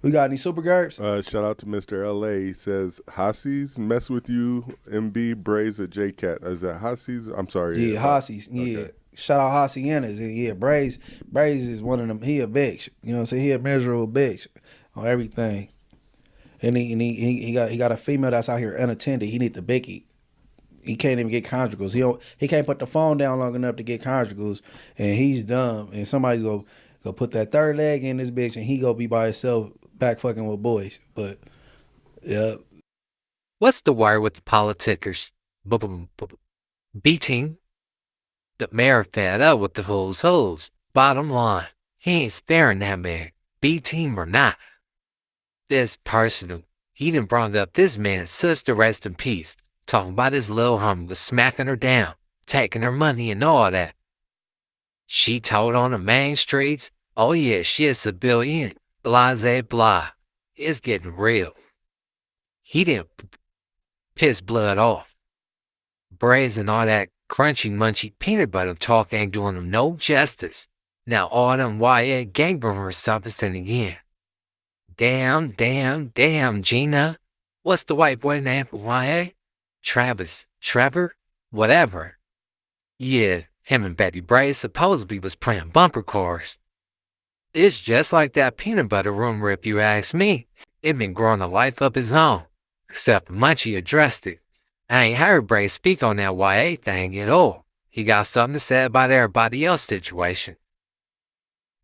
We got any super guards? Shout out to Mr. LA. He says, Hassies, mess with you, MB, Braze, or JCat. Is that Hassies? I'm sorry. Yeah, Hossie. Yeah. Okay. Shout out Haciendas. Yeah, Braze is one of them. He a bitch. You know what I'm saying? He a miserable bitch on everything. And he got a female that's out here unattended. He need the Bicky. He can't even get conjugals. He can't put the phone down long enough to get conjugals, and he's dumb. And somebody's gonna go put that third leg in this bitch, and he gonna be by himself back fucking with boys. But yeah, What's the wire with the politicers? Beating. The mayor fed up with the hoes. Bottom line, he ain't sparing that man, B-team or not. This personal. He done brought up this man's sister, rest in peace, talking about his little homie was smacking her down, taking her money and all that. She told on the main streets, oh yeah, she a civilian, blase blah. It's getting real. He didn't piss blood off. Braze and all that crunchy munchy peanut butter talk ain't doing him no justice. Now all them YA gangbangers something again. Damn, Gina. What's the white boy name for YA? Travis, Trevor, whatever. Yeah, him and Betty Braze supposedly was playing bumper cars. It's just like that peanut butter rumor if you ask me. It been growing a life of his own. Except Munchie addressed it. I ain't heard Braze speak on that YA thing at all. He got something to say about everybody else's situation.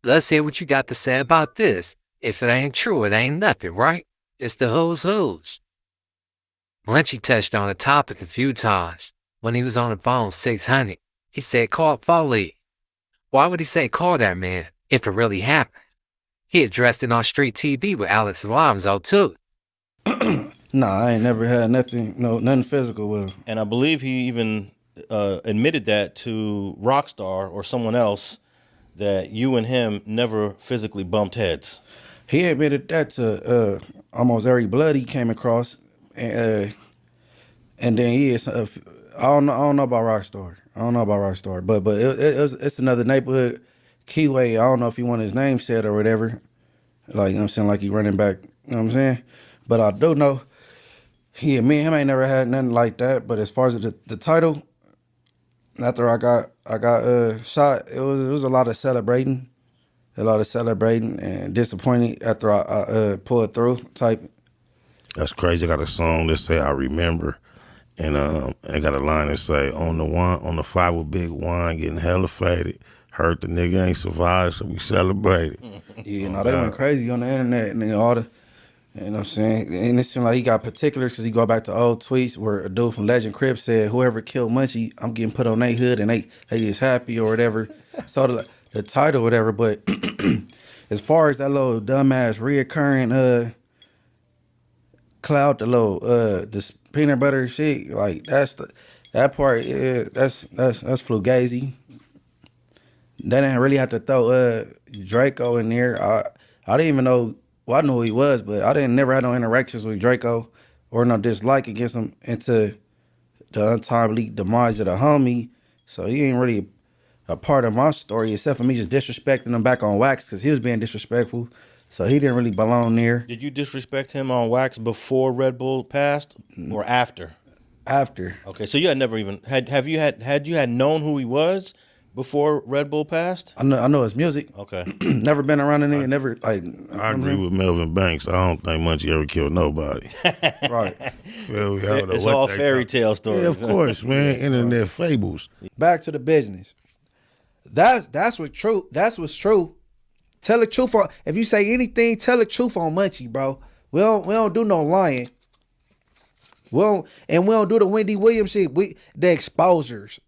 Let's hear what you got to say about this. If it ain't true, it ain't nothing, right? It's the who's. Munchie touched on the topic a few times. When he was on the phone 600, he said call Foley. Why would he say call that man if it really happened? He addressed it on street TV with Alex Alonzo too. nah, I ain't never had nothing physical with him. And I believe he even admitted that to Rockstar or someone else, that you and him never physically bumped heads. He admitted that to almost every blood he came across, and then I don't know about Rockstar. But it's another neighborhood keyway. I don't know if he wanted his name said or whatever. Like, you know what I'm saying, like he running back. You know what I'm saying? But I do know me and him ain't never had nothing like that. But as far as the title, after I got shot, it was a lot of celebrating. And disappointed after I pulled through type. That's crazy. I got a song that say I remember, and I got a line that say on the five with big wine, getting hella faded. Heard the nigga ain't survived, so we celebrated. Yeah, no, they went crazy on the internet and all the, you know what I'm saying? And it seemed like he got particulars because he go back to old tweets where a dude from Legend Crib said, whoever killed Munchie, I'm getting put on their hood and they is happy or whatever. So the title or whatever, but as far as that little dumbass reoccurring cloud, the little this peanut butter shit, like that part, yeah, that's fugazi. They didn't really have to throw Draco in there. I didn't even know. Well, I knew who he was, but I didn't never had no interactions with Draco or no dislike against him into the untimely demise of the homie. So he ain't really a part of my story except for me just disrespecting him back on wax because he was being disrespectful. So he didn't really belong there. Did you disrespect him on wax before Red Bull passed or after? After. Okay, so you had never even had you had known who he was before Red Bull passed? I know his music. Okay. Never been around a nigga, never like. I agree with Melvin Banks. I don't think Munchie ever killed nobody. Right. Feel me? I don't know It's what all they fairy talk- tale stories. Yeah, of course, man. Internet fables. Back to the business. That's what's true. That's what's true. Tell the truth on. If you say anything, tell the truth on Munchie, bro. We don't do no lying. We don't do the Wendy Williams shit. The exposures.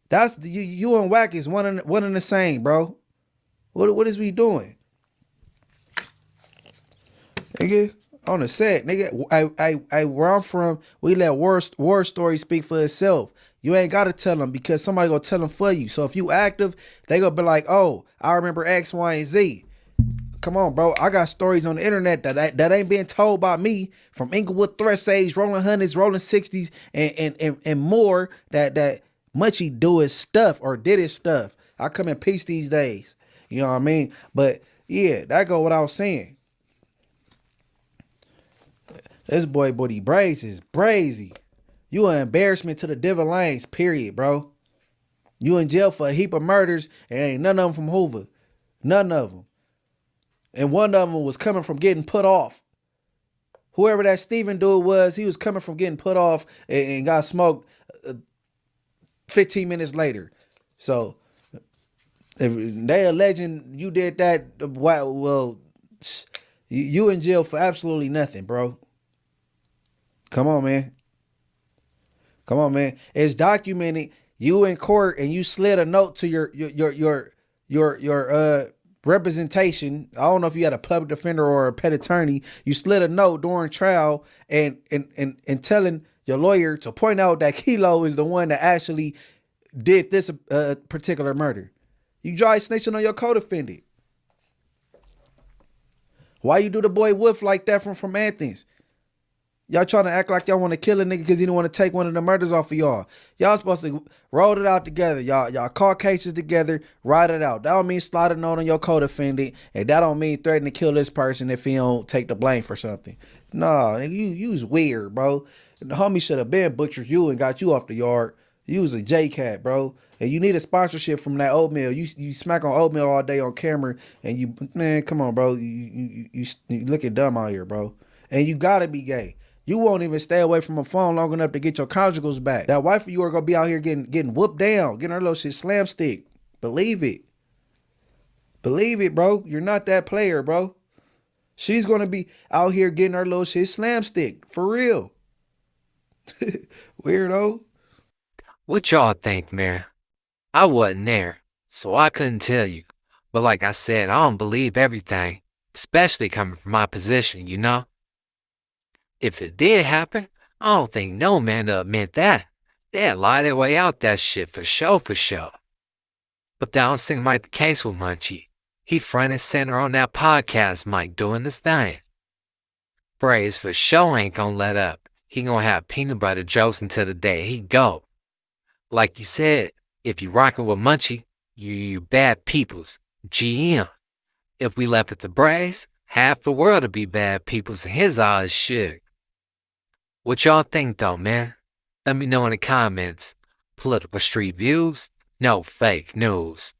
That's you and Wack is one and the same, bro. What is we doing, nigga? On the set, nigga. Where I'm from, we let war story speak for itself. You ain't gotta tell them because somebody gonna tell them for you. So if you active, they gonna be like, oh, I remember X, Y, and Z. Come on, bro. I got stories on the internet that ain't being told by me from Inglewood Threat Sage, rolling hundreds, rolling 60s, and more that Munchie do his stuff or did his stuff. I come in peace these days. You know what I mean? But yeah, that go what I was saying. This boy B Brazy is brazy. You an embarrassment to the Devil Lanes, period, bro. You in jail for a heap of murders, and ain't none of them from Hoover. None of them. And one of them was coming from getting put off. Whoever that Steven dude was, he was coming from getting put off and got smoked 15 minutes later. So, if they alleging you did that, well, you in jail for absolutely nothing, bro. Come on, man. Come on, man. It's documented. You in court and you slid a note to your representation. I don't know if you had a public defender or a pet attorney. You slid a note during trial and telling your lawyer to point out that Kilo is the one that actually did this particular murder. You dry snitching on your co-defendant. Why you do the boy Wolf like that from Athens? Y'all trying to act like y'all want to kill a nigga because he didn't want to take one of the murders off of y'all. Y'all supposed to roll it out together. Y'all call cases together, write it out. That don't mean slide a note on your co-defendant, and that don't mean threaten to kill this person if he don't take the blame for something. Nah, nigga, you was weird, bro. The homie should have been butchered you and got you off the yard. You was a J-Cat, bro. And you need a sponsorship from that oatmeal. You smack on oatmeal all day on camera, and man, come on, bro. You looking dumb out here, bro. And you gotta be gay. You won't even stay away from a phone long enough to get your conjugals back. That wife of you are gonna be out here getting whooped down, getting her little shit slam stick. Believe it. Believe it, bro. You're not that player, bro. She's gonna be out here getting her little shit slam stick. For real. Weirdo. What y'all think, man? I wasn't there, so I couldn't tell you. But like I said, I don't believe everything, especially coming from my position, you know? If it did happen, I don't think no man to admit that. They'd lie their way out that shit for sure, for sure. But that don't seem like the case with Munchie. He front and center on that podcast mic doing his thing. Braze for sure ain't gonna let up. He gonna have peanut butter jokes until the day he go. Like you said, if you rockin' with Munchie, you bad peoples. GM. If we left it to Braze, half the world would be bad peoples in his eyes, shit. What y'all think though, man? Let me know in the comments. Political street views, no fake news.